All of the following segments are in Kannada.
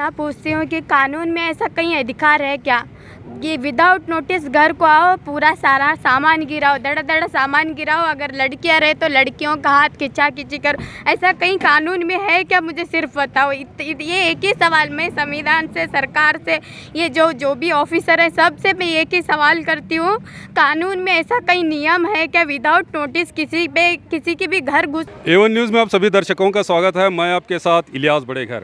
मैं पूछती हूँ कि कानून में ऐसा कहीं अधिकार है क्या कि विदाउट नोटिस घर को आओ, पूरा सारा सामान गिराओ, दड़ा दड़ा सामान गिराओ, अगर लड़कियां रहे तो लड़कियों का हाथ खिंचा खिंची करो, ऐसा कहीं कानून में है क्या? मुझे सिर्फ बताओ। ये एक ही सवाल मैं संविधान से, सरकार से, ये जो भी ऑफिसर है सबसे मैं एक ही सवाल करती हूँ, कानून में ऐसा कहीं नियम है क्या विदाउट नोटिस किसी के भी घर घुस। A1 न्यूज़ में आप सभी दर्शकों का स्वागत है। मैं आपके साथ इलियास बड़ेघर।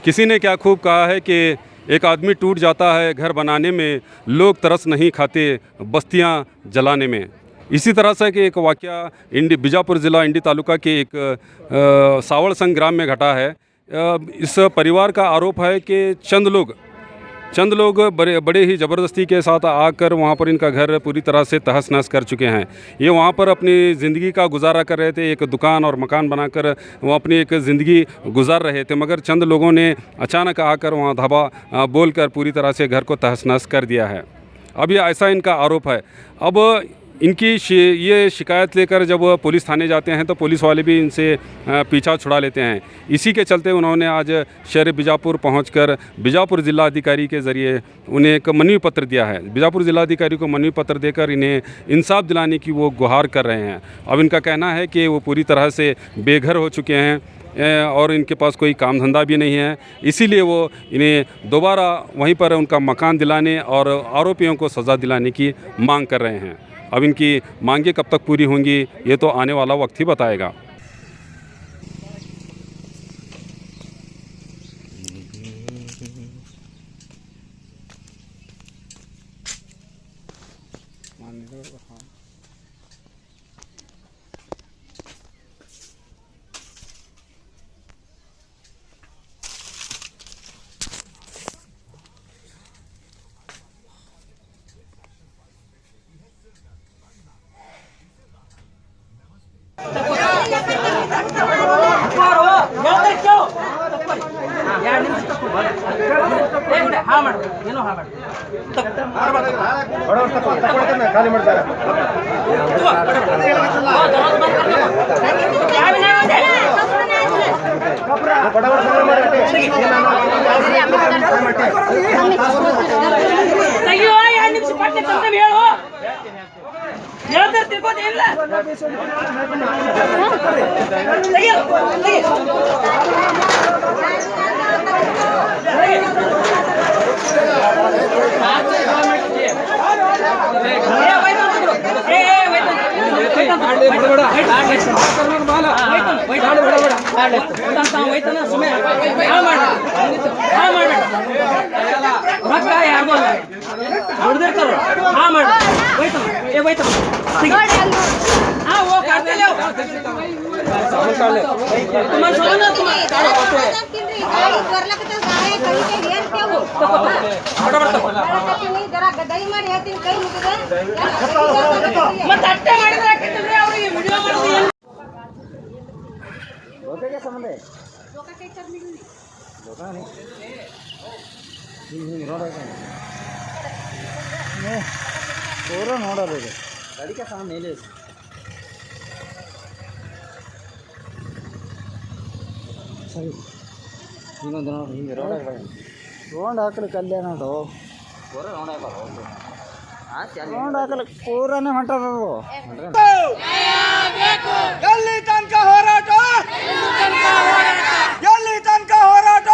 किसी ने क्या खूब कहा है कि एक आदमी टूट जाता है घर बनाने में, लोग तरस नहीं खाते बस्तियां जलाने में। इसी तरह से कि एक वाक़या बीजापुर ज़िला इंडी तालुका के एक सावड़ संघ ग्राम में घटा है। इस परिवार का आरोप है कि चंद लोग बड़े ही ज़बरदस्ती के साथ आकर वहाँ पर इनका घर पूरी तरह से तहस नहस कर चुके हैं। ये वहाँ पर अपनी ज़िंदगी का गुजारा कर रहे थे, एक दुकान और मकान बनाकर वो अपनी एक ज़िंदगी गुजार रहे थे, मगर चंद लोगों ने अचानक आकर वहाँ धावा बोलकर पूरी तरह से घर को तहस नहस कर दिया है। अब ये ऐसा इनका आरोप है। अब इनकी ये शिकायत लेकर जब पुलिस थाने जाते हैं तो पुलिस वाले भी इनसे पीछा छुड़ा लेते हैं। इसी के चलते उन्होंने आज शहर बीजापुर पहुंचकर बीजापुर ज़िलाधिकारी के ज़रिए उन्हें एक मनवी पत्र दिया है। बीजापुर ज़िलाधिकारी को मनवी पत्र देकर इन्हें इंसाफ दिलाने की वो गुहार कर रहे हैं। अब इनका कहना है कि वो पूरी तरह से बेघर हो चुके हैं और इनके पास कोई काम धंधा भी नहीं है, इसीलिए वो इन्हें दोबारा वहीं पर उनका मकान दिलाने और आरोपियों को सज़ा दिलाने की मांग कर रहे हैं। अब इनकी मांगें कब तक पूरी होंगी ये तो आने वाला वक्त ही बताएगा। ರೌಂಡ್ ಹಾಕಲು ಕಲ್ಯಾಣ ರೌಂಡ್ ಹಾಕಲು ಪೂರನೇ ಹೊಂಟದದು. ಎಲ್ಲಿ ತನಕ ಹೋರಾಟ, ಎಲ್ಲಿ ತನಕ ಹೋರಾಟ,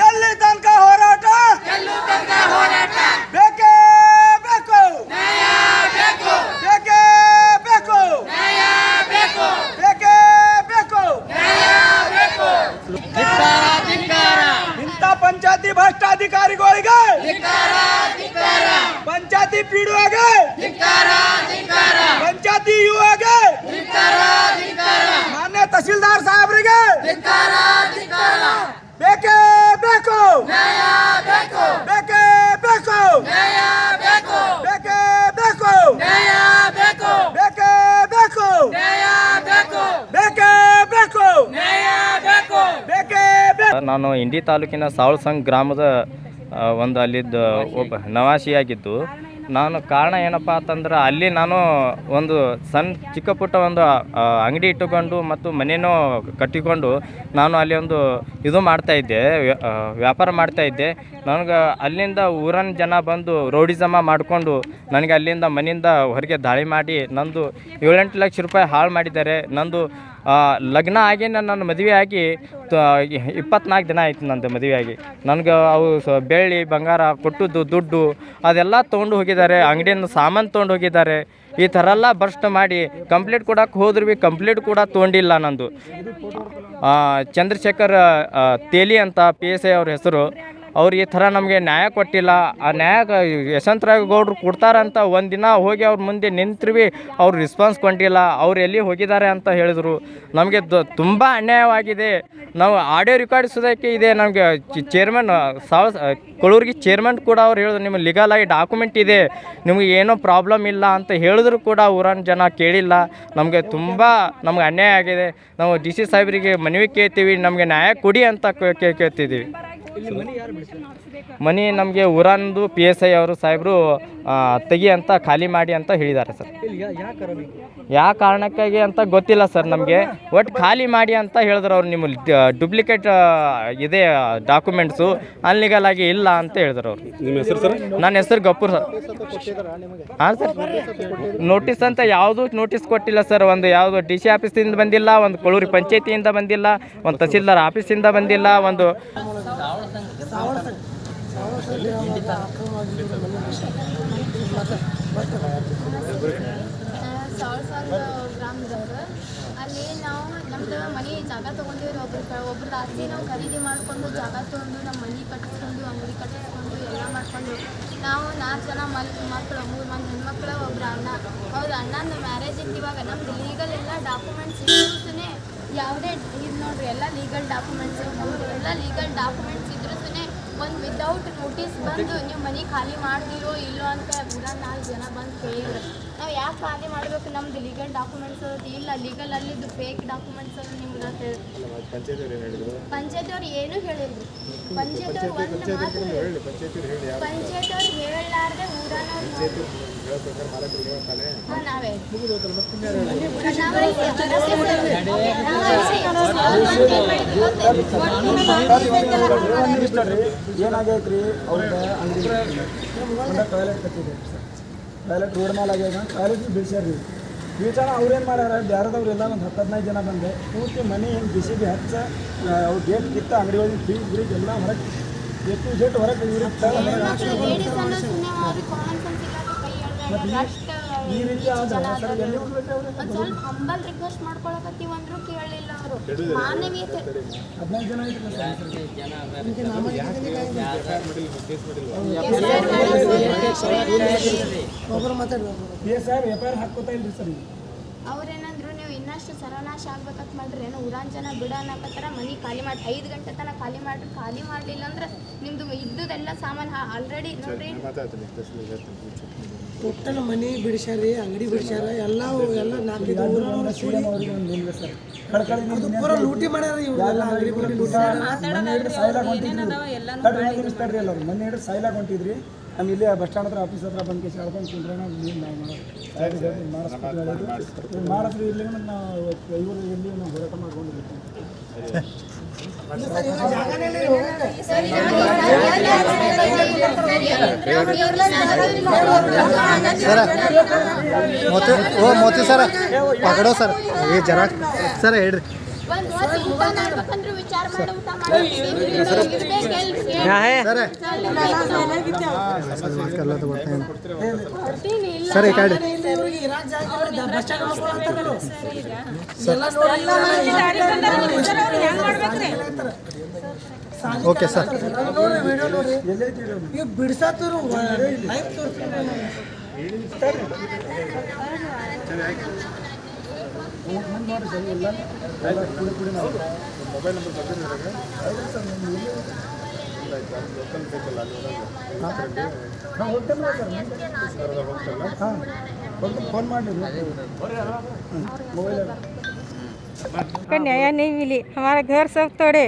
ಎಲ್ಲಿ ತನಕ ಹೋರಾಟ, ಬೇಕೇ ಬೇಕು, ಬೇಕೇ ಬೇಕು, ಬೇಕೇ ಬೇಕು. ಇಂಥ ಪಂಚಾಯತಿ ಭ್ರಷ್ಟಾಧಿಕಾರಿಗಳಿಗೆ, पंचायती पीड़ो आगे, पंचायती यू आगे, मान्य तहसीलदार साहब रे बेके बेको, बेके बेको, बेके बेको, बेके बेको, बेके बेको, बेके बेको. ನಾನು ಇಂಡಿ ತಾಲೂಕಿನ ಸಾವಳ ಸಂಘ ಗ್ರಾಮದ ಒಂದು ಅಲ್ಲಿದ್ದ ಒಬ್ಬ ನವಾಸಿಯಾಗಿದ್ದು ನಾನು ಕಾರಣ ಏನಪ್ಪ ಅಂತಂದ್ರೆ ಅಲ್ಲಿ ನಾನು ಒಂದು ಚಿಕ್ಕ ಪುಟ್ಟ ಒಂದು ಅಂಗಡಿ ಇಟ್ಟುಕೊಂಡು ಮತ್ತು ಮನೇನೂ ಕಟ್ಟಿಕೊಂಡು ನಾನು ಅಲ್ಲಿ ಒಂದು ಇದು ಮಾಡ್ತಾಯಿದ್ದೆ, ವ್ಯಾಪಾರ ಮಾಡ್ತಾಯಿದ್ದೆ. ನನಗೆ ಅಲ್ಲಿಂದ ಊರಿನ ಜನ ಬಂದು ರೌಡಿಸಮ ಮಾಡಿಕೊಂಡು ನನಗೆ ಅಲ್ಲಿಂದ ಮನೆಯಿಂದ ಹೊರಗೆ ದಾಳಿ ಮಾಡಿ ನಂದು 7-8 ಲಕ್ಷ ರೂಪಾಯಿ ಹಾಳು ಮಾಡಿದ್ದಾರೆ. ನಂದು ಲಗ್ನ ಆಗಿ ನನ್ನ ಮದುವೆ ಆಗಿ 24 ದಿನ ಆಯಿತು ನಂದು ಮದುವೆ ಆಗಿ. ನನಗೆ ಅವು ಬೆಳ್ಳಿ ಬಂಗಾರ ಕೊಟ್ಟದ್ದು ದುಡ್ಡು ಅದೆಲ್ಲ ತೊಗೊಂಡು ಹೋಗಿದ್ದಾರೆ, ಅಂಗಡಿಯಿಂದ ಸಾಮಾನು ತೊಗೊಂಡು ಹೋಗಿದ್ದಾರೆ. ಈ ಥರ ಎಲ್ಲ ಭ್ರಷ್ಟ ಮಾಡಿ ಕಂಪ್ಲೇಂಟ್ ಕೊಡೋಕೆ ಹೋದ್ರೂ ಭೀ ಕಂಪ್ಲೇಂಟ್ ಕೂಡ ತೊಗೊಂಡಿಲ್ಲ ನಂದು. ಚಂದ್ರಶೇಖರ್ ತೇಲಿ ಅಂತ PSI ಅವ್ರ ಹೆಸರು. ಅವ್ರು ಈ ಥರ ನಮಗೆ ನ್ಯಾಯ ಕೊಟ್ಟಿಲ್ಲ. ಆ ನ್ಯಾಯ ಯಶವಂತರಾವ್ ಗೌಡ್ರು ಕೊಡ್ತಾರಂತ ಒಂದು ದಿನ ಹೋಗಿ ಅವ್ರ ಮುಂದೆ ನಿಂತ್ರು ಭೀ ಅವ್ರು ರೆಸ್ಪಾನ್ಸ್ ಕೊಟ್ಟಿಲ್ಲ. ಅವ್ರು ಎಲ್ಲಿ ಹೋಗಿದ್ದಾರೆ ಅಂತ ಹೇಳಿದರು. ನಮಗೆ ತುಂಬ ಅನ್ಯಾಯವಾಗಿದೆ. ನಾವು ಆಡಿಯೋ ರೆಕಾರ್ಡಿಸೋದಕ್ಕೆ ಇದೆ. ನಮಗೆ ಚೇರ್ಮನ್ ಕೊಳೂರಿಗೆ ಚೇರ್ಮನ್ ಕೂಡ ಅವ್ರು ಹೇಳಿದ್ರು, ನಿಮ್ಮ ಲೀಗಲ್ ಆಗಿ ಡಾಕ್ಯುಮೆಂಟ್ ಇದೆ, ನಿಮಗೆ ಏನೋ ಪ್ರಾಬ್ಲಮ್ ಇಲ್ಲ ಅಂತ ಹೇಳಿದ್ರು ಕೂಡ ಊರಿನ ಜನ ಕೇಳಿಲ್ಲ. ನಮಗೆ ತುಂಬ ನಮ್ಗೆ ಅನ್ಯಾಯ ಆಗಿದೆ. ನಾವು DC ಸಾಹೇಬರಿಗೆ ಮನವಿ ಕೇಳ್ತೀವಿ, ನಮಗೆ ನ್ಯಾಯ ಕೊಡಿ ಅಂತ ಕೇಳ್ತಿದ್ದೀವಿ. ಮನೆ ನಮಗೆ ಊರಂದು PSI ಅವರು ಸಾಹೇಬರು ತೆಗಿ ಅಂತ ಖಾಲಿ ಮಾಡಿ ಅಂತ ಹೇಳಿದ್ದಾರೆ ಸರ್. ಯಾವ ಕಾರಣಕ್ಕಾಗಿ ಅಂತ ಗೊತ್ತಿಲ್ಲ ಸರ್ ನಮಗೆ. ಒಟ್ಟು ಖಾಲಿ ಮಾಡಿ ಅಂತ ಹೇಳಿದ್ರು ಅವ್ರು. ನಿಮ್ಮ ಡೂಪ್ಲಿಕೇಟ್ ಇದೆ ಡಾಕ್ಯುಮೆಂಟ್ಸು, ಅನ್ಲೀಗಲ್ ಆಗಿ ಇಲ್ಲ ಅಂತ ಹೇಳಿದ್ರು ಅವ್ರು. ನಿಮ್ಮ ಹೆಸರು ಸರ್? ನನ್ನ ಹೆಸರು ಗಪ್ಪೂರ್ ಸರ್. ಹಾಂ ಸರ್, ನೋಟಿಸ್ ಅಂತ ಯಾವುದೂ ನೋಟಿಸ್ ಕೊಟ್ಟಿಲ್ಲ ಸರ್. ಒಂದು ಯಾವುದು DC ಆಫೀಸಿಂದ ಬಂದಿಲ್ಲ, ಒಂದು ಕೊಳೂರು ಪಂಚಾಯತಿಯಿಂದ ಬಂದಿಲ್ಲ, ಒಂದು ತಹಸೀಲ್ದಾರ್ ಆಫೀಸಿಂದ ಬಂದಿಲ್ಲ, ಒಂದು ಗ್ರಾಮದವರು. ಅಲ್ಲಿ ನಾವು ನಮ್ದು ಮನೆ ಜಾಗ ತೊಗೊಂಡಿವ್ರಿ. ಒಬ್ರದ್ದು ಆಸ್ತಿ ನಾವು ಖರೀದಿ ಮಾಡಿಕೊಂಡು ಜಾಗ ತೊಗೊಂಡು ನಮ್ಮ ಮನೆ ಕಟ್ಟಿಸ್ಕೊಂಡು ಅಂಗಡಿ ಕಟ್ಟಿಸ್ಕೊಂಡು ಎಲ್ಲ ಮಾಡಿಕೊಂಡು ನಾವು 4 ಜನ ಮಕ್ಕಳು, 3 ಮಂದಿ ಹೆಣ್ಮಕ್ಳು, ಒಬ್ಬರು ಅಣ್ಣ. ಅವ್ರ ಅಣ್ಣನ ಮ್ಯಾರೇಜ್ ಇತ್ತು. ಇವಾಗ ನಮ್ದು ಲೀಗಲ್ ಎಲ್ಲ ಡಾಕ್ಯುಮೆಂಟ್ಸ್ ಇದ್ರೂ ಯಾವುದೇ ಇದು ನೋಡ್ರಿ, ಎಲ್ಲ ಲೀಗಲ್ ಡಾಕ್ಯುಮೆಂಟ್ಸ್, ನಮ್ಮದು ಎಲ್ಲ ಲೀಗಲ್ ಡಾಕ್ಯುಮೆಂಟ್ಸ್ ಇದ್ರೂ ಒಂದು ವಿದೌಟ್ ನೋಟಿಸ್ ಬಂದು ನೀವು ಮನೆ ಖಾಲಿ ಮಾಡ್ದಿರೋ ಇಲ್ಲೋ ಅಂತ ಪೂರ 4 ಜನ ಬಂದು ಕೇಳಿದ್ರು. ನಾವು ಯಾಕೆ ಖಾಲಿ ಮಾಡಬೇಕು, ನಮ್ದು ಲೀಗಲ್ ಡಾಕ್ಯುಮೆಂಟ್ಸ್ ಇಲ್ಲ, ಲೀಗಲ್ ಅಲ್ಲಿದ್ದು ಫೇಕ್ ಡಾಕ್ಯುಮೆಂಟ್ಸ್ ನಿಮ್ಗೆ ಅಂತ ಹೇಳಿ ಪಂಚಾಯತಿಯವ್ರು ಏನೂ ಹೇಳಿದ್ರು. ಪಂಚಾಯತಿಯವ್ರು ಒಂದು ಮಾತು ಪಂಚಾಯತಿಯವ್ರು ಹೇಳಲಾರ್ದೆ ಊರನವ್ರು ನಾವೇ ಏನಾಗೈತ್ರಿ ಅವ್ರಿಗೆ ಅಂಗಡಿ ಟಾಯ್ಲೆಟ್ ಕಟ್ಟಿದೆ ಸರ್. ಟಾಯ್ಲೆಟ್ ರೋಡ್ ಮೇಲೆ ಆಗ್ಯಾದ. ಟಾಯ್ಲೆಟ್ ಬೀಳ್ಸ್ಯಾರ್ರಿ. ಬೀಳ್ಸೋಣ ಅವ್ರೇನು ಮಾಡ್ಯಾರ, ಬ್ಯಾರದವ್ರೆಲ್ಲ ಒಂದು 10-15 ಜನ ಬಂದೆ ಪೂರ್ತಿ ಮನೆ ಏನು BCB ಹಚ್ಚ ಅವ್ರು ಗೇಟ್ ಕಿತ್ತ ಅಂಗಡಿ ಒಳಗೆ ಫ್ರೀಜ್ ಬ್ರಿಜ್ ಎಲ್ಲ ಹೊರಗೆ ಜೆಟ್ ಹೊರಗೆ ಈ ರೀತಿ ಸ್ವಲ್ಪ ಹಂಬಲ್ ರಿಕ್ವೆಸ್ಟ್ ಮಾಡ್ಕೊಳಕತ್ತೀವಿ ಅಂದ್ರೂ ಕೇಳಲಿಲ್ಲ ಅವರು. ಮಾನವೀಯತೆ 15 ಜನ PSI FIR ಹಾಕೋತಾ ಇಲ್ರಿ ಸರ್. ಅವ್ರೇನಂದ್ರು, ನೀವು ಇನ್ನಷ್ಟು ಸರ್ವನಾಶ ಆಗ್ಬೇಕಂತ ಮಾಡ್ರಿ, ಏನೋ ಊರಾನ್ ಜನ ಬಿಡೋಣಕತ್ತಾರ, ಮನೆ ಖಾಲಿ ಮಾಡಿ 5 ಗಂಟೆ ತನಕ ಖಾಲಿ ಮಾಡಿರಿ. ಖಾಲಿ ಮಾಡಲಿಲ್ಲ ಅಂದ್ರೆ ನಿಮ್ಮದು ಇದ್ದುದೆಲ್ಲ ಸಾಮಾನು ಆಲ್ರೆಡಿ ನೋಡ್ರಿ ಟೋಟಲ್ ಮನೆ ಬಿಡಿಸ್ಯಾರಿ, ಅಂಗಡಿ ಬಿಡಿಸ್ಯಾರ, ಎಲ್ಲ 4 ಪೂರ ಲೂಟಿ ಮಾಡ್ಯಾರ. ಇವೆಲ್ಲ ಅಂಗಡಿ ಮೊನ್ನೆ ಸಾಯ್ಲಾಗ ಹೊಂಟಿದ್ರಿ. ನಮ್ಮ ಇಲ್ಲಿ ಬಸ್ ಸ್ಟ್ಯಾಂಡ್ ಹತ್ರ ಆಫೀಸ್ ಹತ್ರ ಬಂದು ಕೇಸ್ ಹೇಳ್ಕೊಂಡು ಕುಂದ್ರೆ ಮಾಡಿಸ್ರಿ. ಇಲ್ಲಿ ನಾವು ಇವರು ಇಲ್ಲಿ ನಾವು ಹೋರಾಟ ಮಾಡ್ಕೊಂಡಿರ್ತೀವಿ. मोती सर पकड़ो सर, ये जरा सर हेड क्या है सर कर लो तो बोलते हैं सर एक ओके सर ಬಿಡಿಸತ್ತರು ಮೊಬೈಲ್ ನಂಬರ್ फोन ಮಾಡಿ का न्याय नहीं मिली, हमारा घर सब तोड़े,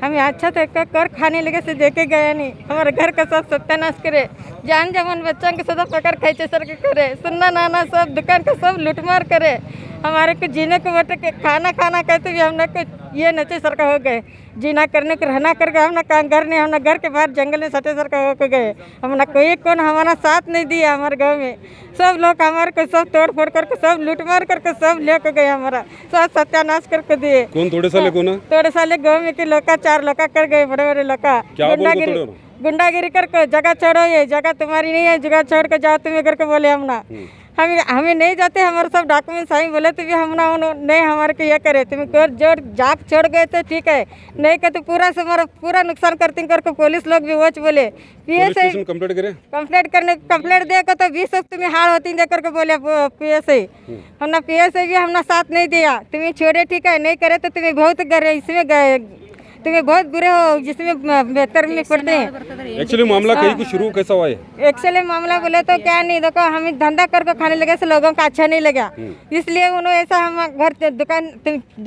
हमें अच्छा से कर खाने लगे से देखे गए नहीं, हमारे घर का सब सत्यानाश करे, जान जवान बच्चों के सदा पकड़ खींचे सर के करे, सुनना नाना सब दुकान का सब लूटमार करे, हमारे को जीने को बट के खाना कहते भी हम को ये नचे सर का हो गए, जीना करने को रहना करके हम ना घर नहीं, हम घर के बाहर जंगल में सटे सर का हो गए, हम ना कोई कौन हमारा साथ नहीं दिया, हमारे गाँव में सब लोग हमारे को सब तोड़ फोड़ करके सब लूटमार करके सब लेके गए, हमारा सब सत्यानाश करके दिए। कौन थोड़े साले को ना थोड़े साले गाँव में के लोग 4 लोग कर गए, बड़े बड़े लोग गुंडागिरी करके, जगह छोड़ो ये जगह तुम्हारी नहीं है, जगह छोड़ के जाओ तुम्हें करके बोले हम ना, हमें नहीं जाते, हमारे सब डॉक्यूमेंट सही बोले तो भी हम ना नहीं हमारे को ये करे, तुम जोर जाग छोड़ गए तो ठीक है, नहीं कहते पूरा से हमारा पूरा नुकसान करते करके पुलिस लोग भी वोच बोले कंप्लेंट दे तो 20 तुम्हें हार होती दे करके बोले PSI, हम ना PSI भी हमने साथ नहीं दिया, तुम्हें छोड़े ठीक है, नहीं करे तो तुम्हें बहुत गए इसमें गए, तुम्हें बहुत बुरे हो जिसमें बेहतर में पड़ते हैं। एक्चुअली मामला कहीं को शुरू कैसा हुआ है? एक्चुअली मामला बोले तो क्या नहीं, देखो हम धंधा करके खाने लगे से लोगों का अच्छा नहीं लगा, इसलिए उन्होंने ऐसा हम घर दुकान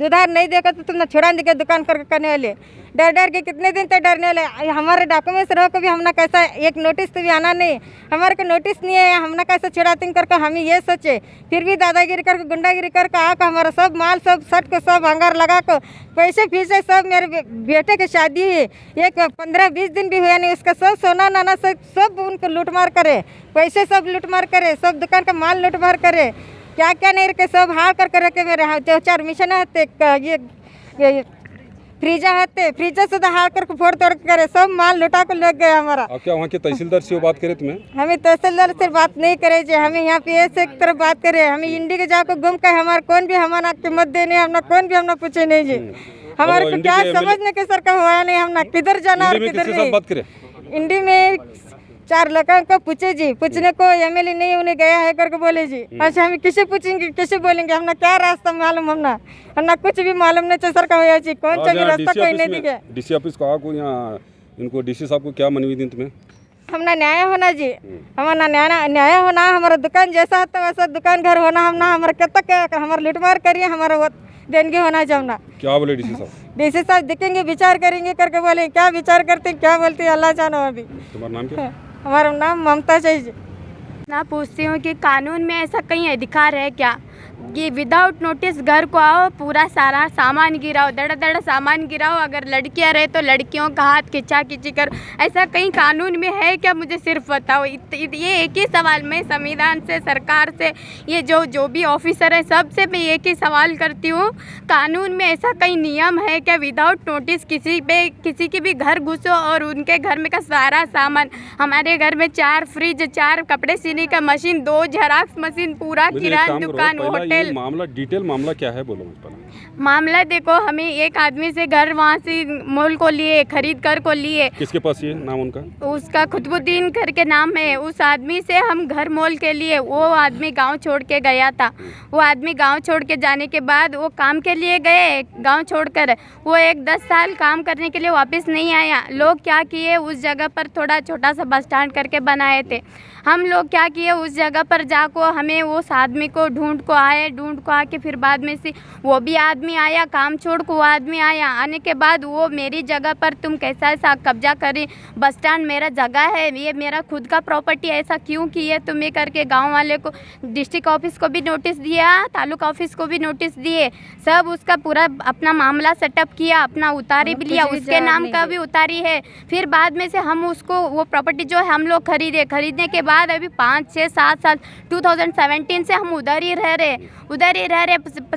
उधार नहीं देगा तो तुम छोड़ा देगा दुकान करके करने वाले, डर के कितने दिन तक डरने वाले, हमारे डॉक्यूमेंट्स रहो कभी हमने कैसा एक नोटिस तो भी आना नहीं, हमारे को नोटिस नहीं है, हमने कैसा छुड़ाती करके हम ये सोचे, फिर भी दादागिरी करके गुंडागिरी करके आकर हमारा सब माल सब शर्ट को सब अंगार लगा कर पैसे फीसे सब, मेरे बेटे की शादी है एक 15-20 दिन भी हुआ नहीं, उसका सब सोना नाना सब उनको लूटमार करे, पैसे सब लूटमार करे, सब दुकान का माल लूटमार करे, क्या क्या नहीं रखे सब हार कर रखे, मेरे 4 मिशन है फ्रीजर से हार करके फोड़ तोड़ करे, सब माल लुटा कर लग गया हमारा। आप क्या वहाँ के तहसीलदार से बात करे? तुम्हें हमें तहसीलदार से बात नहीं करे, हमें यहाँ PSI की तरफ बात करे, हमें इंडी के जाकर घूम कर हमारे कौन भी हमारा कीमत देने, हमने कौन भी हमने पूछे नहीं जी, हमारे को क्या समझने के सर का हुआ नहीं, हमने किधर जाना और किधर नहीं। इंडी में 4 लोगों को पूछे जी, पूछने को MLA नहीं उन्हें गया है करके बोले जी, अच्छा हम किसे पूछेंगे किसे बोलेंगे, हमने क्या रास्ता मालूम, हमने कुछ भी मालूम नहीं सर का हुआ जी, कौन सा भी रास्ता कोई नहीं दिखे। DC ऑफिस को आको यहाँ इनको DC साहब को क्या मनवी दी तुम्हें? हमने न्याय होना जी, हमारा न्याय होना, हमारा दुकान जैसा होता वैसा दुकान घर होना, हमने हमारे कब हमारा लूटमार करिए, हमारा देनगी होना चाहिए। क्या बोले DC साहब? DC साहब देखेंगे विचार करेंगे करके बोले, क्या विचार करते क्या बोलते अल्लाह जानो। अभी तुम्हारा नाम क्या? हमारा नाम ममता चाहिए। ना पूछती हूँ कि कानून में ऐसा कहीं अधिकार है क्या कि विदाउट नोटिस घर को आओ, पूरा सारा सामान गिराओ, दड़ा सामान गिराओ, अगर लड़कियां रहे तो लड़कियों का हाथ खिंचा खिंची करो, ऐसा कहीं कानून में है क्या? मुझे सिर्फ बताओ। ये एक ही सवाल मैं संविधान से, सरकार से, ये जो भी ऑफिसर है सबसे मैं एक ही सवाल करती हूँ, कानून में ऐसा कहीं नियम है क्या विदाउट नोटिस किसी के भी घर घुसो और उनके घर में का सारा सामान, हमारे घर में 4 फ्रिज, 4 कपड़े सीने का मशीन, 2 झेरॉक्स मशीन, पूरा किराना दुकान, होटल। मामला डिटेल मामला क्या है बोलो मुझे? मामला देखो, हमें एक आदमी से घर वहाँ से मोल को लिए, खरीद कर को लिए। किसके पास ये नाम उनका? उसका खुतबुद्दीन करके नाम है। उस आदमी से हम घर मोल के लिए, वो आदमी गांव छोड़ के गया था। वो आदमी गांव छोड़ के जाने के बाद वो काम के लिए गए, गांव छोड़कर वो 10 साल काम करने के लिए वापस नहीं आया। लोग क्या किए, उस जगह पर थोड़ा छोटा सा बस स्टैंड करके बनाए थे। हम लोग क्या किए, उस जगह पर जाको हमें उस आदमी को ढूंढ को आके फिर बाद में से वो भी आदमी आया, काम छोड़ को वो आदमी आया। आने के बाद वो मेरी जगह पर तुम कैसा ऐसा कब्जा करी, बस स्टैंड मेरा जगह है, ये मेरा खुद का प्रॉपर्टी, ऐसा क्यों किए तुम्हें करके गांव वाले को, डिस्ट्रिक्ट ऑफिस को भी नोटिस दिया, तालुका ऑफिस को भी नोटिस दिए, सब उसका पूरा अपना मामला सेटअप किया, अपना उतारी भी लिया, उसके नाम का भी उतारी है। फिर बाद में से हम उसको वो प्रॉपर्टी जो है हम लोग खरीदने के बाद अभी 5, 6, 7 साल 2017 से हम उधर ही रह रहे,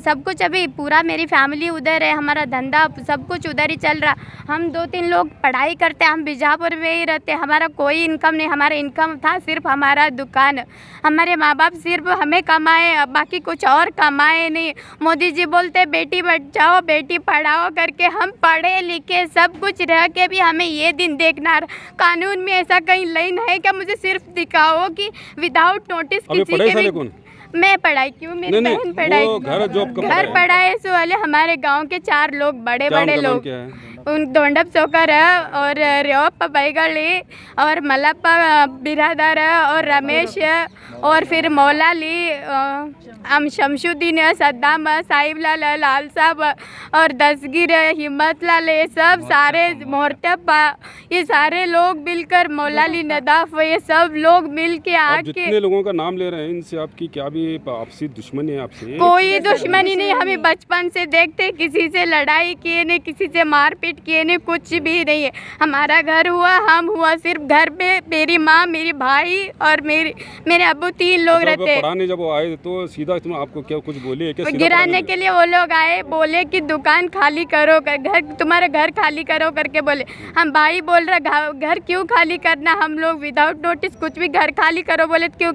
सब कुछ अभी पूरा मेरी फैमिली उधर है, हमारा धंधा सब कुछ उधर ही चल रहा। हम 2-3 लोग पढ़ाई करते हैं, हम बीजापुर में ही रहते, हमारा कोई इनकम नहीं, हमारा इनकम था सिर्फ हमारा दुकान। हमारे माँ बाप सिर्फ हमें कमाए, बाकी कुछ और कमाए नहीं। मोदी जी बोलते बेटी बचाओ बेटी पढ़ाओ करके, हम पढ़े लिखे सब कुछ रह के भी हमें ये दिन देखना। कानून में ऐसा कहीं लाइन है क्या? मुझे सिर्फ दिखाओ कि विदाउट नोटिस किसी के भी। मैं पढ़ाई क्यों, मेरी बहन पढ़ाई, घर पढ़ाए सो वाले हमारे गांव के 4 लोग, बड़े लोग, उन दोंडप चौकर और रेवप्पा बैगली और मल्लप्प बिरादर और रमेश और फिर मौलाली हम शमशुद्दीन सद्दाम साहिबलाल लाल साहब और दसगिर हिम्मतलाल, ये सब सारे मोहरटप्पा, ये सारे लोग मिलकर मौलाली नदाफ, ये सब लोग मिल के आके जितने लोगों का नाम ले रहे हैं इनसे आपकी क्या भी आपसी दुश्मनी है? आपसे कोई दुश्मनी नहीं, हमें बचपन से देखते, किसी से लड़ाई किए नहीं, किसी से मारपीट किए नहीं, कुछ भी नहीं है। हमारा घर हुआ, हम हुआ, सिर्फ घर पे मेरी माँ, मेरी भाई और मेरे अब्बू 3 लोग रहते हैं। पढ़ाने जब वो आए तो सीधा तुम आपको क्या कुछ बोले? क्या गिराने के लिए वो लोग आए, बोले कि दुकान खाली करो, घर तुम्हारा घर खाली करो करके बोले। हम भाई बोल रहा घर क्यों खाली करना, हम लोग विदाउट नोटिस कुछ भी घर खाली करो बोले, क्यों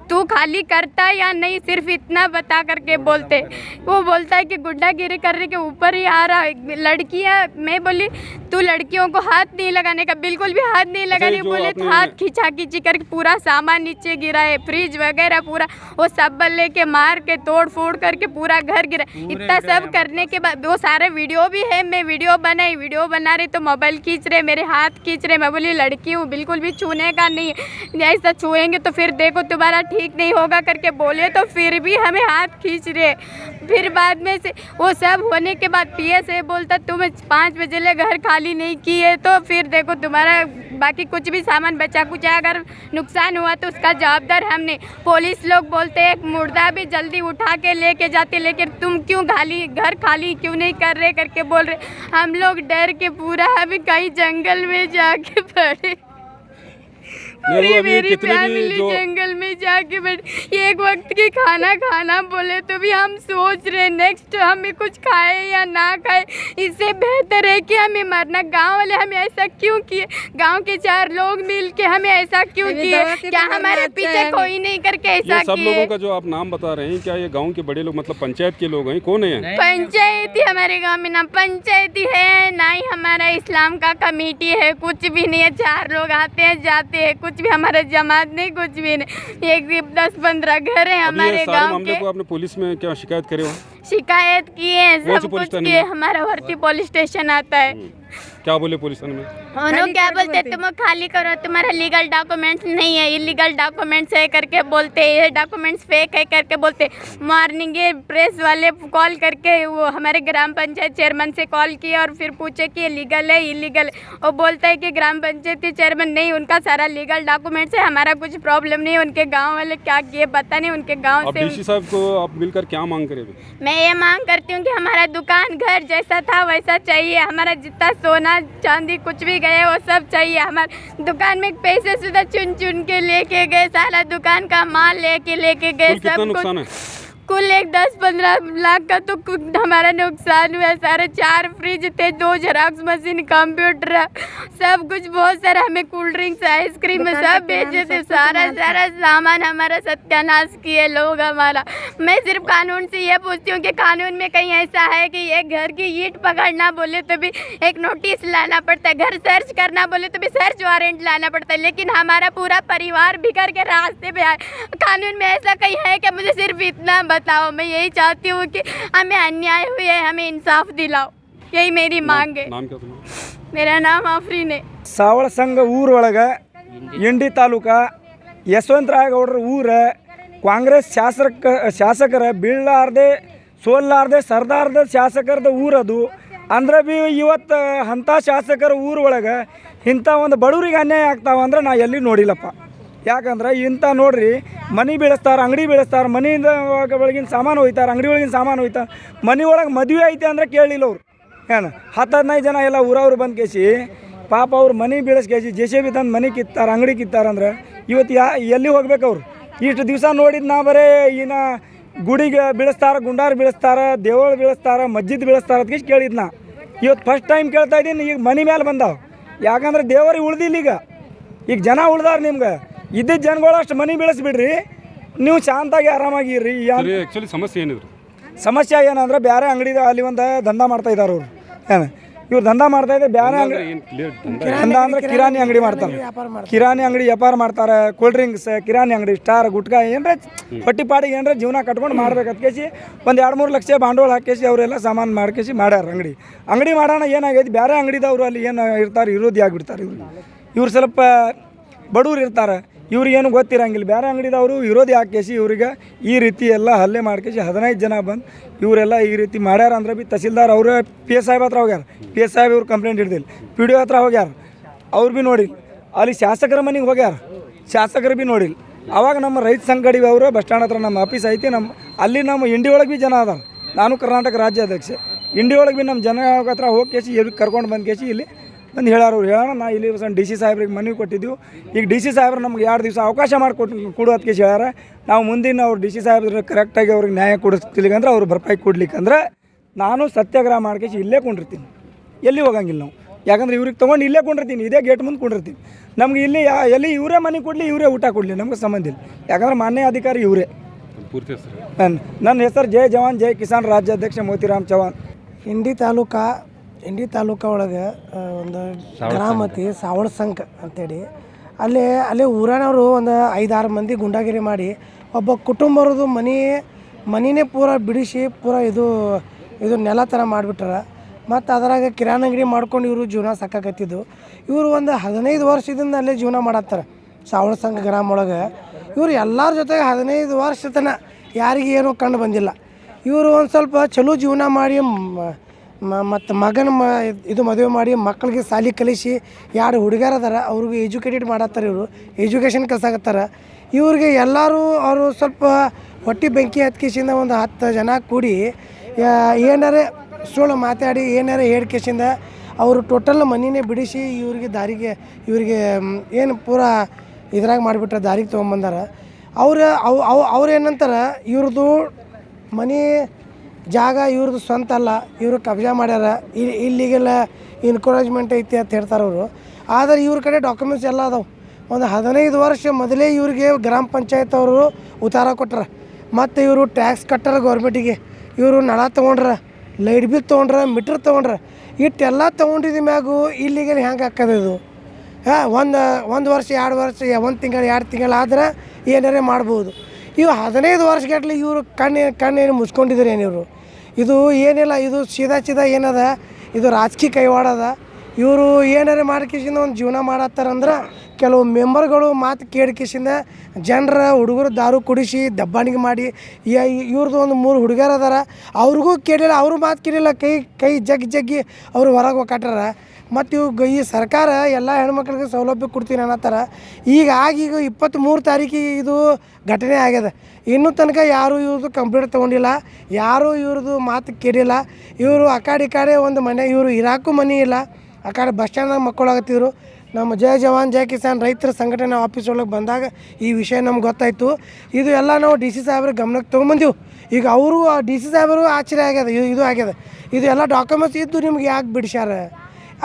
तू खाली करता या नहीं, सिर्फ इतना बता करके बोलते। वो बोलता है कि गुंडागिरी करने के ऊपर ही आ रहा है। लड़कियां, मैं बोली तू लड़कियों को हाथ नहीं लगाने का, बिल्कुल भी हाथ नहीं लगाने, बोले तो हाथ खींचा खींची करके पूरा सामान नीचे गिरा है, फ्रिज वगैरह पूरा वो सब लेके मार के तोड़ फोड़ करके पूरा घर गिरा। इतना सब करने के बाद वो सारे वीडियो भी है, मैं वीडियो बनाई, वीडियो बना रही तो मोबाइल खींच रहे, मेरे हाथ खींच रहे। मैं बोली लड़की हूँ, बिल्कुल भी छूने का नहीं है, ऐसा छुएंगे तो फिर देखो तुम्हारा ठीक नहीं होगा करके बोले, तो फिर भी हमें हाथ खींच रहे। फिर बाद में से वो सब होने के बाद पीएस बोलता तुम 5 बजे ले घर खाली नहीं किए तो फिर देखो तुम्हारा बाकी कुछ भी सामान बचा कुछ अगर नुकसान हुआ तो उसका जवाबदार हमने। पुलिस लोग बोलते हैं मुर्दा भी जल्दी उठा के लेके जाते, लेकिन तुम क्यों घर खाली क्यों नहीं कर रहे करके बोल रहे। हम लोग डर के पूरा अभी कहीं जंगल में जाके पड़े, पूरी मेरी फैमिली जंगल में जाके बैठे। एक वक्त की खाना बोले तो भी हम सोच रहे नेक्स्ट हमें कुछ खाए या ना खाए, इससे बेहतर है कि हमें मरना। गांव वाले हमें ऐसा क्यों किए, गांव के 4 लोग मिल के हमें ऐसा क्यों किए, क्या हमारे पीछे कोई नहीं करके ऐसा सब किए। लोगों का जो आप नाम बता रहे हैं, क्या ये गांव के बड़े लोग मतलब पंचायत के लोग हैं? कौन है? पंचायती, हमारे गांव में ना पंचायती है ना ही हमारा इस्लाम का कमेटी है, कुछ भी नहीं है। 4 लोग आते हैं जाते हैं, कुछ भी हमारे जमात नहीं, कुछ भी नहीं। एक 10-15 घर है हमारे गांव के। को आपने पुलिस में क्या शिकायत करे हो? शिकायत किए हैं, सब कुछ किए। हमारा भर्ती पुलिस स्टेशन आता है। क्या बोले पुलिस में? उन्होंने क्या बोलते तुम खाली करो, तुम्हारा लीगल डॉक्यूमेंट्स नहीं है, इलीगल डॉक्यूमेंट्स है करके बोलते, ये डॉक्यूमेंट्स फेक है करके बोलते। मॉर्निंग प्रेस वाले कॉल करके वो हमारे ग्राम पंचायत चेयरमैन से कॉल किया और फिर पूछे कि ये लीगल है इलीगल है। वो बोलता है कि ग्राम पंचायत चेयरमैन नहीं, उनका सारा लीगल डॉक्यूमेंट्स है, हमारा कुछ प्रॉब्लम नहीं। उनके गाँव वाले क्या किए पता नहीं, उनके गाँव से। डीसी साहब को आप मिलकर क्या मांग करेंगे? मैं ये मांग करती हूँ कि हमारा दुकान घर जैसा था वैसा चाहिए, हमारा जितना सोना चांदी कुछ भी गए वो सब चाहिए। हमारे दुकान में पैसे सुधा चुन के लेके गए, सारा दुकान का माल लेके गए, सब नुकसान है। कुल एक 10-15 लाख का तो हमारा नुकसान हुआ। सारे 4 फ्रिज थे, 2 जेरॉक्स मशीन, कंप्यूटर, सब कुछ बहुत सारा। हमें कोल्ड ड्रिंक्स आइसक्रीम सब बेचे थे, सारा सामान हमारा सत्यानाश किए लोग हमारा। मैं सिर्फ कानून से ये पूछती हूँ कि कानून में कहीं ऐसा है कि एक घर की ईंट पकड़ना बोले तो भी एक नोटिस लाना पड़ता है, घर सर्च करना बोले तो भी सर्च वारंट लाना पड़ता है, लेकिन हमारा पूरा परिवार बिखर के रास्ते पे आए। कानून में ऐसा कहीं है कि मुझे सिर्फ इतना बताओ। मैं यही चाहती हूँ कि हमें अन्याय हुए है, हमें इंसाफ दिलाओ, यही मेरी मांग है। नाम क्या तुम्हारा? मेरा नाम आफरीन है। ಸಾವಳ ಸಂಘ ಊರೊಳಗೆ ಇಂಡಿ ತಾಲೂಕ ಯಶವಂತರಾಯಗೌಡರ ಊರ ಕಾಂಗ್ರೆಸ್ ಶಾಸಕರ ಬೀಳಲಾರ್ದೆ ಸೋಲ್ಲಾರ್ದೆ ಸರ್ದಾರ್ದ ಶಾಸಕರದ ಊರದು ಅಂದ್ರೆ ಬಿ ಇವತ್ತು ಅಂಥ ಶಾಸಕರ ಊರೊಳಗೆ ಇಂಥ ಒಂದು ಬಡವರಿಗೆ ಅನ್ಯಾಯ ಆಗ್ತಾವಂದ್ರೆ ನಾ ಎಲ್ಲಿ ನೋಡಿಲ್ಲಪ್ಪ. ಯಾಕಂದ್ರೆ ಇಂಥ ನೋಡ್ರಿ ಮನೆ ಬೀಳಿಸ್ತಾರೆ, ಅಂಗಡಿ ಬೀಳಿಸ್ತಾರೆ, ಮನೆಯಿಂದ ಒಳಗಿನ ಸಾಮಾನು ಹೋಯ್ತಾರೆ, ಅಂಗಡಿ ಒಳಗಿನ ಸಾಮಾನು ಹೋಯ್ತಾರೆ, ಮನೆ ಒಳಗೆ ಮದುವೆ ಐತೆ ಅಂದ್ರೆ ಕೇಳಲಿಲ್ಲ ಅವ್ರು. ಏನು 10-15 ಜನ ಎಲ್ಲ ಊರವ್ರು ಬಂದು ಕೇಸಿ ಪಾಪ ಅವ್ರು ಮನೆ ಬೀಳಿಸ್ಕೇಸಿ JCB ತಂದು ಮನೆ ಕಿತ್ತಾರೆ, ಅಂಗಡಿ ಕಿತ್ತಾರಂದ್ರೆ ಇವತ್ತು ಎಲ್ಲಿ ಹೋಗ್ಬೇಕು ಅವ್ರು? ಇಷ್ಟು ದಿವಸ ನೋಡಿದ್ದು ನಾ ಬರೇ ಇನ್ನು ಗುಡಿಗೆ ಬೀಳಿಸ್ತಾರೆ, ಗುಂಡಾರು ಬೀಳಿಸ್ತಾರೆ, ದೇವಳು ಬೀಳಿಸ್ತಾರೆ, ಮಸ್ಜಿದ್ ಬೀಳಿಸ್ತಾರೆ ಅಂತ ಕೇಳಿದ್ನ. ಇವತ್ತು ಫಸ್ಟ್ ಟೈಮ್ ಕೇಳ್ತಾ ಇದ್ದೀನಿ. ಈಗ ಮನೆ ಮೇಲೆ ಬಂದಾವ, ಯಾಕಂದ್ರೆ ದೇವರಿಗೆ ಉಳ್ದಿಲ್ಲ. ಈಗ ಜನ ಉಳ್ದಾರ, ನಿಮ್ಗೆ ಇದ್ದಿದ್ದ ಜನಗಳು ಅಷ್ಟು ಮನೆ ಬೀಳಿಸ್ಬಿಡ್ರಿ, ನೀವು ಶಾಂತಾಗಿ ಆರಾಮಾಗಿರ್ರಿ. ಆ್ಯಕ್ಚುಲಿ ಸಮಸ್ಯೆ ಏನಿದ್ರು? ಸಮಸ್ಯೆ ಏನಂದ್ರೆ ಬೇರೆ ಅಂಗಡಿ ಅಲ್ಲಿ ಒಂದು ದಂಧ ಮಾಡ್ತಾ ಇದ್ದಾರೆ ಅವ್ರು. ಏನು ಇವ್ರು ದಂಧ ಮಾಡ್ತಾ ಇದೆ. ಬೇರೆ ಅಂಗಡಿ ದಂಧ ಅಂದ್ರೆ ಕಿರಾಣಿ ಅಂಗಡಿ ಮಾಡ್ತಾರೆ. ಕಿರಾಣಿ ಅಂಗಡಿ ವ್ಯಾಪಾರ ಮಾಡ್ತಾರೆ. ಕೂಲ್ ಡ್ರಿಂಕ್ಸ್, ಕಿರಾಣಿ ಅಂಗಡಿ, ಸ್ಟಾರ್, ಗುಟ್ಕಾ ಏನರ ಹೊಟ್ಟಿ ಪಾಡಿಗೆ ಏನರ ಜೀವನ ಕಟ್ಕೊಂಡು ಮಾಡ್ಬೇಕು ಅದಕ್ಕೆ ಒಂದು 2-3 ಲಕ್ಷ ಬಂಡವಾಳ ಹಾಕೇಸಿ ಅವರೆಲ್ಲ ಸಾಮಾನು ಮಾಡ್ಕೇಸಿ ಮಾಡ್ಯಾರ. ಅಂಗಡಿ ಮಾಡೋಣ ಏನಾಗೈತಿ, ಬೇರೆ ಅಂಗಡಿದವರು ಅಲ್ಲಿ ಏನು ಇರ್ತಾರೆ ವಿರೋಧಿ ಆಗಿಬಿಡ್ತಾರೆ. ಇವ್ರು ಸ್ವಲ್ಪ ಬಡವ್ರು ಇರ್ತಾರೆ, ಇವ್ರಿಗೇನು ಗೊತ್ತಿರಂಗಿಲ್ಲ. ಬೇರೆ ಅಂಗಡಿದವರು ವಿರೋಧಿ ಹಾಕೇಸಿ ಇವ್ರಿಗೆ ಈ ರೀತಿ ಎಲ್ಲ ಹಲ್ಲೆ ಮಾಡ್ಕೇಸಿ 15 ಜನ ಬಂದು ಇವರೆಲ್ಲ ಈ ರೀತಿ ಮಾಡ್ಯಾರ. ಅಂದ್ರೆ ಭೀ ತಹಸೀಲ್ದಾರ್ ಅವರು PS ಸಾಹೇಬ್ ಹತ್ರ ಹೋಗ್ಯಾರ. PS ಸಾಹೇಬ್ ಇವ್ರು ಕಂಪ್ಲೇಂಟ್ ಹಿಡ್ದಿಲ್ಲ. PDO ಹತ್ರ ಹೋಗ್ಯಾರ, ಅವ್ರು ಭೀ ನೋಡಿಲ್ಲ. ಅಲ್ಲಿ ಶಾಸಕರ ಮನೆಗೆ ಹೋಗ್ಯಾರ, ಶಾಸಕರು ಭೀ ನೋಡಿಲ್ಲ. ಅವಾಗ ನಮ್ಮ ರೈತ ಸಂಘಟನೆ ಅವರು ಬಸ್ ಸ್ಟ್ಯಾಂಡ್ ಹತ್ರ ನಮ್ಮ ಆಫೀಸ್ ಐತಿ. ಅಲ್ಲಿ ನಮ್ಮ ಇಂಡಿ ಒಳಗೆ ಭೀ ಜನ ಅದಾರ. ನಾನು ಕರ್ನಾಟಕ ರಾಜ್ಯಾಧ್ಯಕ್ಷ. ಇಂಡಿ ಒಳಗೆ ಭೀ ನಮ್ಮ ಜನ ಹತ್ರ ಹೋಗಿ ಕೇಸಿ ಇವ್ರಿಗೆ ಕರ್ಕೊಂಡು ಬಂದು ಕೇಸಿ ಇಲ್ಲಿ ಬಂದು ಹೇಳಾರ. ಅವ್ರು ಹೇಳೋಣ ನಾ ಇಲ್ಲಿ DC ಸಾಹೇಬ್ರಿಗೆ ಮನವಿ ಕೊಟ್ಟಿದ್ದೀವಿ. ಈಗ DC ಸಾಹೇಬ್ರು ನಮ್ಗೆ 2 ದಿವಸ ಅವಕಾಶ ಕೊಡೋದು ಕೇಸಿ ಹೇಳ್ಯಾರ. ನಾವು ಮುಂದಿನ ಅವ್ರು DC ಸಾಹೇಬ್ರು ಕರೆಕ್ಟಾಗಿ ಅವ್ರಿಗೆ ನ್ಯಾಯ ಕೊಡಿಸ್ಲಿಕ್ಕಂದ್ರೆ ಅವ್ರು ಭರ್ಪಾಯಿ ಕೊಡ್ಲಿಕ್ಕಂದ್ರೆ ನಾನು ಸತ್ಯಾಗ್ರಹ ಮಾಡ್ಕೇಸಿ ಇಲ್ಲೇ ಕೊಂಡಿರ್ತೀನಿ, ಎಲ್ಲಿ ಹೋಗಂಗಿಲ್ಲ ನಾವು. ಯಾಕಂದ್ರೆ ಇವ್ರಿಗೆ ತೊಗೊಂಡು ಇಲ್ಲೇ ಕೊಂಡಿರ್ತೀನಿ, ಇದೇ ಗೇಟ್ ಮುಂದೆ ಕೊಂಡಿರ್ತೀನಿ. ನಮ್ಗೆ ಇಲ್ಲಿ ಎಲ್ಲಿ ಇವರೇ ಮನೆ ಕೊಡಲಿ, ಇವರೇ ಊಟ ಕೊಡಲಿ, ನಮ್ಗೆ ಸಂಬಂಧ ಇಲ್ಲ. ಯಾಕಂದ್ರೆ ಮಾನ್ಯ ಅಧಿಕಾರಿ ಇವರೇ. ನನ್ನ ಹೆಸರು ಜೈ ಜವಾನ್ ಜೈ ಕಿಸಾನ್ ರಾಜ್ಯಾಧ್ಯಕ್ಷ ಮೋತಿರಾಮ್ ಚವಾನ್. ಇಂಡಿ ತಾಲೂಕು ಒಳಗೆ ಒಂದು ಗ್ರಾಮ ಐತಿ ಸಾವಳ ಸಂಘ ಅಂತೇಳಿ. ಅಲ್ಲಿ ಊರಿನವರು ಒಂದು 5-6 ಮಂದಿ ಗುಂಡಾಗಿರಿ ಮಾಡಿ ಒಬ್ಬ ಕುಟುಂಬರದು ಮನಿನೇ ಪೂರ ಬಿಡಿಸಿ ಪೂರ ಇದು ನೆಲ ಥರ ಮಾಡಿಬಿಟ್ರ. ಮತ್ತು ಅದರಾಗ ಕಿರಾಣಿ ಅಂಗಡಿ ಮಾಡ್ಕೊಂಡು ಇವರು ಜೀವನ ಸಾಕಾಕತ್ತಿದ್ದು. ಇವರು ಒಂದು 15 ವರ್ಷದಿಂದ ಅಲ್ಲೇ ಜೀವನ ಮಾಡತ್ತಾರೆ ಸಾವಳ ಸಂಘ ಗ್ರಾಮ ಒಳಗೆ. ಇವರು ಎಲ್ಲರ ಜೊತೆಗೆ 15 ವರ್ಷ ತನಕ ಯಾರಿಗೆ ಏನೂ ಕಂಡು ಬಂದಿಲ್ಲ. ಇವರು ಒಂದು ಸ್ವಲ್ಪ ಚಲೋ ಜೀವನ ಮಾಡಿ ಮತ್ತು ಮಗನ ಇದು ಮದುವೆ ಮಾಡಿ ಮಕ್ಕಳಿಗೆ ಸಾಲಿ ಕಲಿಸಿ 2 ಹುಡುಗರು ಅದಾರ, ಅವ್ರಿಗೆ ಎಜುಕೇಟೆಡ್ ಮಾಡತ್ತಾರೆ. ಇವರು ಎಜುಕೇಷನ್ ಕಲ್ಸಾಕತ್ತಾರ. ಇವ್ರಿಗೆ ಎಲ್ಲರೂ ಅವರು ಸ್ವಲ್ಪ ಹೊಟ್ಟೆ ಬೆಂಕಿ ಹತ್ಕಿಸಿಂದ ಒಂದು 10 ಜನ ಕೂಡಿ ಏನಾರೇ ಸುಳ್ಳು ಮಾತಾಡಿ ಏನಾರೇ ಹೇಳ್ಕೇಸಿಂದ ಅವರು ಟೋಟಲ್ ಮನಿನೇ ಬಿಡಿಸಿ ಇವ್ರಿಗೆ ಏನು ಪೂರ ಇದ್ರಾಗ ಮಾಡಿಬಿಟ್ರೆ ದಾರಿಗೆ ತೊಗೊಂಬಂದಾರ. ಅವ್ರು ಏನಂತಾರೆ, ಇವ್ರದ್ದು ಮನೆ ಜಾಗ ಇವ್ರದ್ದು ಸ್ವಂತ ಅಲ್ಲ, ಇವರು ಕಬ್ಜಾ ಮಾಡ್ಯಾರ, ಇಲ್ಲಿಗೆಲ್ಲ ಎನ್ಕರೇಜ್ಮೆಂಟ್ ಐತಿ ಅಂತ ಹೇಳ್ತಾರೆ ಅವರು. ಆದರೆ ಇವ್ರ ಕಡೆ ಡಾಕ್ಯುಮೆಂಟ್ಸ್ ಎಲ್ಲ ಅದಾವೆ. ಒಂದು 15 ವರ್ಷ ಮೊದಲೇ ಇವ್ರಿಗೆ ಗ್ರಾಮ ಪಂಚಾಯತ್ ಅವರು ಉತ್ತಾರ ಕೊಟ್ಟಾರ. ಮತ್ತು ಇವರು ಟ್ಯಾಕ್ಸ್ ಕಟ್ಟಾರ ಗೌರ್ಮೆಂಟಿಗೆ. ಇವರು ನಳ ತೊಗೊಂಡ್ರ, ಲೈಟ್ ಬಿಲ್ ತೊಗೊಂಡ್ರ, ಮೀಟ್ರ್ ತೊಗೊಂಡ್ರ. ಇಷ್ಟೆಲ್ಲ ತೊಗೊಂಡಿದ್ದ ಮ್ಯಾಗು ಇಲ್ಲಿಗೆ ಹೆಂಗೆ ಹಾಕೋದು? ಒಂದು ವರ್ಷ 2 ವರ್ಷ 1 ತಿಂಗಳು 2 ತಿಂಗಳು ಆದ್ರೆ ಏನಾರೇ ಮಾಡ್ಬೋದು. ಇವು 15 ವರ್ಷಗಟ್ಟಲೆ ಇವರು ಕಣ್ಣೇನು ಮುಚ್ಕೊಂಡಿದ್ದಾರೆ ಏನಿವರು. ಇದು ಏನಿಲ್ಲ, ಇದು ಸೀದಾ ಏನದ, ಇದು ರಾಜಕೀಯ ಕೈವಾಡದ. ಇವರು ಏನಾರೇ ಮಾಡ್ಕಿಸಿಂದ ಒಂದು ಜೀವನ ಮಾಡತ್ತಾರಂದ್ರೆ ಕೆಲವು ಮೆಂಬರ್ಗಳು ಮಾತು ಕೇಳ್ಕಿಸಿಂದ ಜನರ ಹುಡುಗರು ದಾರು ಕುಡಿಸಿ ದಬ್ಬಾಣಿಗೆ ಮಾಡಿ ಇವ್ರದ್ದು ಒಂದು 3 ಹುಡುಗರು ಅದಾರ, ಅವ್ರಿಗೂ ಕೇಳಿಲ್ಲ, ಅವರು ಮಾತು ಕೇಳಿಲ್ಲ, ಕೈ ಜಗ್ಗಿ ಅವರು ಹೊರಗೆ ಹೋಗಾಟಾರ. ಮತ್ತು ಈ ಸರ್ಕಾರ ಎಲ್ಲ ಹೆಣ್ಮಕ್ಳಿಗೆ ಸೌಲಭ್ಯ ಕೊಡ್ತೀನಿ ಅನ್ನತ್ತಾರ. ಈಗ 23 ತಾರೀಕಿಗೆ ಇದು ಘಟನೆ ಆಗ್ಯದ. ಇನ್ನೂ ತನಕ ಯಾರೂ ಇವ್ರದ್ದು ಕಂಪ್ಲೇಂಟ್ ತೊಗೊಂಡಿಲ್ಲ, ಯಾರೂ ಇವ್ರದ್ದು ಮಾತು ಕೇಳಿಲ್ಲ. ಇವರು ಆ ಕಡೆ ಒಂದು ಮನೆ, ಇವರು ಇರಾಕು ಮನೆ ಇಲ್ಲ, ಆ ಕಡೆ ಬಸ್ ಸ್ಟ್ಯಾಂಡ್ನಾಗ ಮಕ್ಕಳಾಗತ್ತಿದ್ರು. ನಮ್ಮ ಜೈ ಜವಾನ್ ಜೈ ಕಿಸಾನ್ ರೈತರ ಸಂಘಟನೆ ಆಫೀಸ್ ಒಳಗೆ ಬಂದಾಗ ಈ ವಿಷಯ ನಮ್ಗೆ ಗೊತ್ತಾಯಿತು. ಇದು ಎಲ್ಲ ನಾವು DC ಸಾಹೇಬ್ರ ಗಮನಕ್ಕೆ ತೊಗೊಂಬಂದೀವಿ. ಈಗ ಅವರು DC ಸಾಹೇಬರು ಆಶ್ಚರ್ಯ ಆಗ್ಯದ, ಇದು ಆಗ್ಯದ. ಇದು ಎಲ್ಲ ಡಾಕ್ಯುಮೆಂಟ್ಸ್ ಇದ್ದು ನಿಮ್ಗೆ ಯಾಕೆ ಬಿಡಿಸ್ಯಾರ?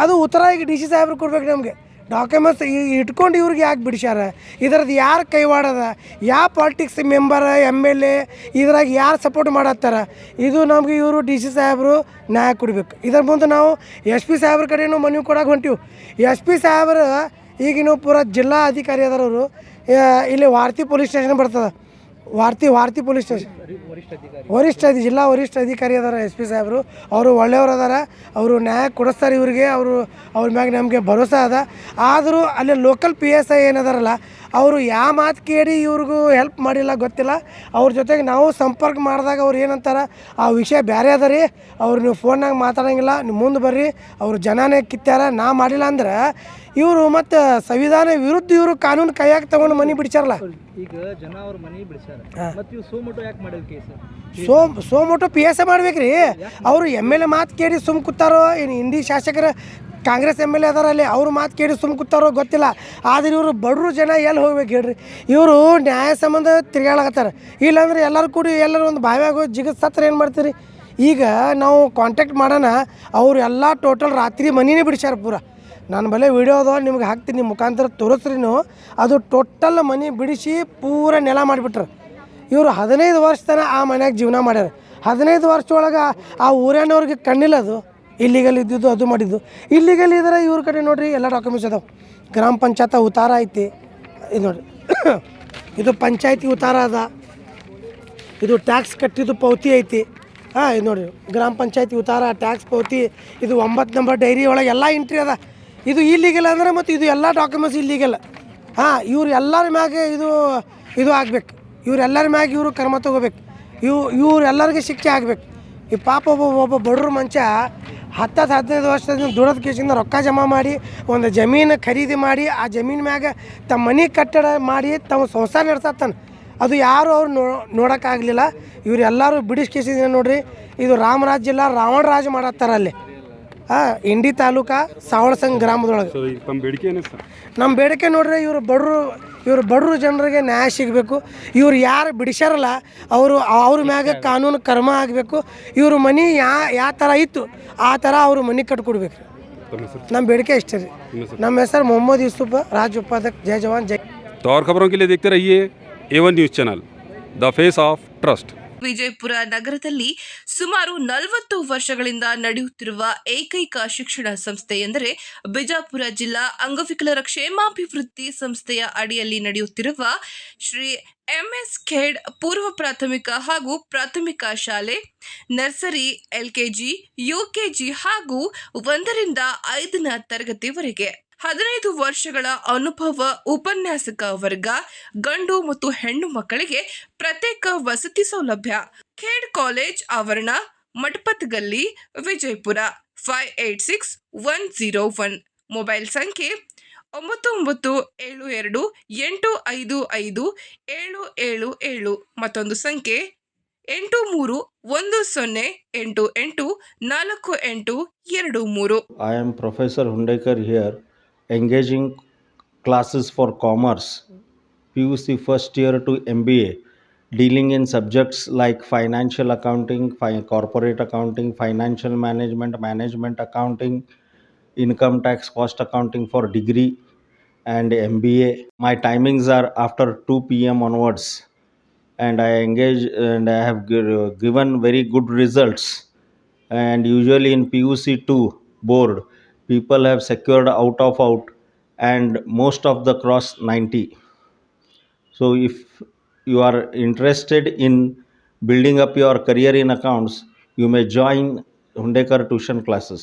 ಅದು ಉತ್ತರ ಈಗ DC ಸಾಹೇಬ್ರು ಕೊಡ್ಬೇಕು ನಮಗೆ. ಡಾಕ್ಯುಮೆಂಟ್ಸ್ ಇಟ್ಕೊಂಡು ಇವ್ರಿಗೆ ಯಾಕೆ ಬಿಡಿಸ್ಯಾರ? ಇದರದ್ದು ಯಾರು ಕೈವಾಡದ? ಯಾವ ಪಾಲಿಟಿಕ್ಸ್ ಮೆಂಬರ್ MLA ಇದ್ರಾಗ ಯಾರು ಸಪೋರ್ಟ್ ಮಾಡತ್ತಾರ? ಇದು ನಮಗೆ ಇವರು DC ಸಾಹೇಬರು ನ್ಯಾಯ ಕೊಡಬೇಕು. ಇದರ ಮುಂದೆ ನಾವು SP ಸಾಹೇಬ್ರ ಕಡೆಯೂ ಮನವಿ ಕೊಡೋಕೆ ಹೊಂಟೀವಿ. SP ಸಾಹೇಬ್ರು ಈಗಿನ ಪೂರ ಜಿಲ್ಲಾ ಅಧಿಕಾರಿ ಅದಾರವರು. ಇಲ್ಲಿ ವಾರ್ತಿ ಪೊಲೀಸ್ ಸ್ಟೇಷನ್ ಬರ್ತದೆ, ವಾರ್ತಿ ಪೊಲೀಸ್ ಸ್ಟೇಷನ್ ಜಿಲ್ಲಾ ವರಿಷ್ಠ ಅಧಿಕಾರಿ ಅದಾರ SP ಸಾಹೇಬರು. ಅವರು ಒಳ್ಳೆಯವರು ಅದಾರ, ಅವರು ನ್ಯಾಯ ಕೊಡಿಸ್ತಾರೆ ಇವ್ರಿಗೆ. ಅವ್ರ ಮ್ಯಾಗ ನಮಗೆ ಭರೋಸೆ ಅದ. ಆದರೂ ಅಲ್ಲಿ ಲೋಕಲ್ PSI ಏನದಾರಲ್ಲ, ಅವರು ಯಾವ ಮಾತು ಕೇಳಿ ಇವ್ರಿಗೂ ಹೆಲ್ಪ್ ಮಾಡಿಲ್ಲ ಗೊತ್ತಿಲ್ಲ. ಅವ್ರ ಜೊತೆಗೆ ನಾವು ಸಂಪರ್ಕ ಮಾಡಿದಾಗ ಅವ್ರು ಏನಂತಾರೆ, ಆ ವಿಷಯ ಬೇರೆ ಅದ ರೀ, ಅವ್ರು ನೀವು ಫೋನ್ನಾಗ ಮಾತಾಡೋಂಗಿಲ್ಲ, ನೀವು ಮುಂದೆ ಬರ್ರಿ, ಅವ್ರು ಜನನೇ ಕಿತ್ತಾರ, ನಾ ಮಾಡಿಲ್ಲ ಅಂದ್ರೆ ಇವರು ಮತ್ತು ಸಂವಿಧಾನ ವಿರುದ್ಧ ಇವರು ಕಾನೂನು ಕೈಯಾಗ ತಗೊಂಡು ಮನೆ ಬಿಡ್ಸಾರಲ್ಲ. ಈಗ ಜನ ಅವ್ರ ಮನೆ ಬಿಡಿಸ್ಯಾರ, ಮತ್ತು ಇವು ಸೋಮೋಟೋ ಯಾಕೆ ಮಾಡಿದ ಕೇಸ್? ಸೋಮೋಟೋ PSI ಮಾಡ್ಬೇಕ್ರಿ. ಅವರು MLA ಮಾತು ಕೇಳಿ ಸುಮ್ ಕೂತಾರೋ, ಏನು ಇಂಡಿ ಶಾಸಕರ ಕಾಂಗ್ರೆಸ್ MLA ಅದಾರ ಅಲ್ಲಿ, ಅವ್ರ ಮಾತು ಕೇಳಿ ಸುಮ್ ಕೂತಾರೋ ಗೊತ್ತಿಲ್ಲ. ಆದರೆ ಇವರು ಬಡವರು ಜನ ಎಲ್ಲಿ ಹೋಗ್ಬೇಕು ಹೇಳ್ರಿ? ಇವರು ನ್ಯಾಯ ಸಂಬಂಧ ತಿರುಗಾಡಕತ್ತಾರ. ಇಲ್ಲಾಂದ್ರೆ ಎಲ್ಲರೂ ಕೂಡಿ ಎಲ್ಲರೂ ಒಂದು ಬಾವ್ಯಾಗ ಜಿಗಿಸ್ತಾರ. ಏನು ಮಾಡ್ತೀರಿ? ಈಗ ನಾವು ಕಾಂಟ್ಯಾಕ್ಟ್ ಮಾಡೋಣ, ಅವರು ಎಲ್ಲ ಟೋಟಲ್ ರಾತ್ರಿ ಮನಿನೇ ಬಿಡಿಸ್ಯಾರ ಪೂರ. ನಾನು ಬಲೆ ವಿಡಿಯೋ ಅದ ನಿಮ್ಗೆ ಹಾಕ್ತೀನಿ, ನಿಮ್ಮ ಮುಖಾಂತರ ತೋರಿಸ್ರಿ ನೀವು. ಅದು ಟೋಟಲ್ ಮನೆ ಬಿಡಿಸಿ ಪೂರ ನೆಲ ಮಾಡಿಬಿಟ್ರು. ಇವರು 15 ವರ್ಷ ತನಕ ಆ ಮನ್ಯಾಗ ಜೀವನ ಮಾಡ್ಯಾರ. 15 ವರ್ಷ ಒಳಗೆ ಆ ಊರೇನವ್ರಿಗೆ ಕಣ್ಣಿಲ್ಲ. ಅದು ಇಲ್ಲಿಗಲ್ ಇದ್ದಿದ್ದು ಅದು ಮಾಡಿದ್ದು. ಇಲ್ಲಿಗಲ್ ಇದ್ರೆ ಇವ್ರ ಕಡೆ ನೋಡಿರಿ ಎಲ್ಲ ಡಾಕ್ಯುಮೆಂಟ್ಸ್ ಅದಾವೆ. ಗ್ರಾಮ ಪಂಚಾಯತ್ ಉತ್ತಾರ ಐತಿ, ಇದು ನೋಡಿರಿ ಇದು ಪಂಚಾಯತಿ ಉತ್ತಾರ ಅದ, ಇದು ಟ್ಯಾಕ್ಸ್ ಕಟ್ಟಿದ್ದು ಪೌತಿ ಐತಿ. ಹಾಂ, ಇದು ನೋಡಿರಿ ಗ್ರಾಮ ಪಂಚಾಯತಿ ಉತ್ತಾರ, ಟ್ಯಾಕ್ಸ್ ಪೌತಿ, ಇದು 9 ನಂಬರ್ ಡೈರಿ ಒಳಗೆ ಎಲ್ಲ ಎಂಟ್ರಿ ಅದ. ಇದು ಇಲ್ಲಿಗಲ್ ಅಂದ್ರೆ ಮತ್ತು ಇದು ಎಲ್ಲ ಡಾಕ್ಯುಮೆಂಟ್ಸ್ ಇಲ್ಲಿಗಲ್. ಹಾಂ, ಇವ್ರು ಎಲ್ಲರ ಮ್ಯಾಗೆ ಇದು ಆಗ್ಬೇಕು, ಇವರೆಲ್ಲರ ಮ್ಯಾಗ ಇವರು ಕ್ರಮ ತೊಗೋಬೇಕು, ಇವರೆಲ್ಲರಿಗೆ ಶಿಕ್ಷೆ ಆಗ್ಬೇಕು. ಈ ಪಾಪ ಒಬ್ಬ ಬಡವ್ರ ಮಂಚ 10-15 ವರ್ಷದಿಂದ ದುಡದ ಕೇಸಿಂದ ರೊಕ್ಕ ಜಮಾ ಮಾಡಿ ಒಂದು ಜಮೀನು ಖರೀದಿ ಮಾಡಿ ಆ ಜಮೀನು ಮ್ಯಾಗ ತಮ್ಮ ಮನೆ ಕಟ್ಟಡ ಮಾಡಿ ತಮ್ಮ ಸಂಸಾರ ನಡೆಸತ್ತಾನೆ. ಅದು ಯಾರು ಅವ್ರು ನೋಡೋಕ್ಕಾಗಲಿಲ್ಲ. ಇವರೆಲ್ಲರೂ ಬಿಡಿಸ್ ಕೇಸಿದ ನೋಡ್ರಿ. ಇದು ರಾಮರಾಜ್ ಜಿಲ್ಲಾ ರಾವಣ ರಾಜ ಮಾಡತ್ತಾರ ಅಲ್ಲಿ. ಇಂಡಿ ತಾಲೂಕಾ ಸಾವಳಸಂಗ ಗ್ರಾಮದೊಳಗೆ. ತಮ್ಮ ಬೇಡಿಕೆ ಏನು ಸರ್? ನಮ್ಮ ಬೇಡಿಕೆ ನೋಡ್ರಿ, ಇವರು ಬಡವರು ಜನರಿಗೆ ನ್ಯಾಯ ಸಿಗಬೇಕು. ಇವ್ರು ಯಾರು ಬಿಡಿಸ್ಯಾರಲ್ಲ ಅವ್ರ ಮ್ಯಾಗ ಕಾನೂನು ಕ್ರಮ ಆಗಬೇಕು. ಇವ್ರ ಮನೆ ಯಾವ ಥರ ಇತ್ತು ಆ ಥರ ಅವರು ಮನೆ ಕಟ್ಕೊಡ್ಬೇಕು ರೀ. ನಮ್ಮ ಬೇಡಿಕೆ ಇಷ್ಟೇ ರೀ. ನಮ್ಮ ಹೆಸರು ಮೊಹಮ್ಮದ್ ಯೂಸುಫ್, ರಾಜ್ಯ ಉಪಾಧ್ಯಕ್ಷ, ಜೈ ಜವಾನ್ ಜೈ. तो और खबरों के लिए देखते रहिए A1 news channel, the face of trust. Vijayapura ನಗರದಲ್ಲಿ ಸುಮಾರು 40 ವರ್ಷಗಳಿಂದ ನಡೆಯುತ್ತಿರುವ ಏಕೈಕ ಶಿಕ್ಷಣ ಸಂಸ್ಥೆ ಎಂದರೆ ಬಿಜಾಪುರ ಜಿಲ್ಲಾ ಅಂಗವಿಕಲರ ಕ್ಷೇಮಾಭಿವೃದ್ಧಿ ಸಂಸ್ಥೆಯ ಅಡಿಯಲ್ಲಿ ನಡೆಯುತ್ತಿರುವ ಶ್ರೀ MS ಖೇಡ್ ಪೂರ್ವ ಪ್ರಾಥಮಿಕ ಹಾಗೂ ಪ್ರಾಥಮಿಕ ಶಾಲೆ, ನರ್ಸರಿ, LKG, UKG ಹಾಗೂ 1ರಿಂದ 5ನೇ ತರಗತಿವರೆಗೆ 15 ವರ್ಷಗಳ ಅನುಭವ ಉಪನ್ಯಾಸಕ ವರ್ಗ, ಗಂಡು ಮತ್ತು ಹೆಣ್ಣು ಮಕ್ಕಳಿಗೆ ಪ್ರತ್ಯೇಕ ವಸತಿ ಸೌಲಭ್ಯ. ಖೇಡ್ ಕಾಲೇಜ್ ಆವರಣ, ಮಠಪತ್ ಗಲ್ಲಿ, ವಿಜಯಪುರ 586101. ಮೊಬೈಲ್ ಸಂಖ್ಯೆ 9972855777. ಮತ್ತೊಂದು ಸಂಖ್ಯೆ 8310884823. I am Professor Hundekar here, engaging classes for commerce, PUC first year to MBA, dealing in subjects like financial accounting, corporate accounting, financial management, management accounting, income tax, cost accounting for degree and MBA. My timings are after 2 p.m. onwards, and I engage and I have given very good results. And usually in PUC 2 board, people have secured out and most of the cross 90. So if you are interested in building up your career in accounts, you may join Hundekar tuition classes.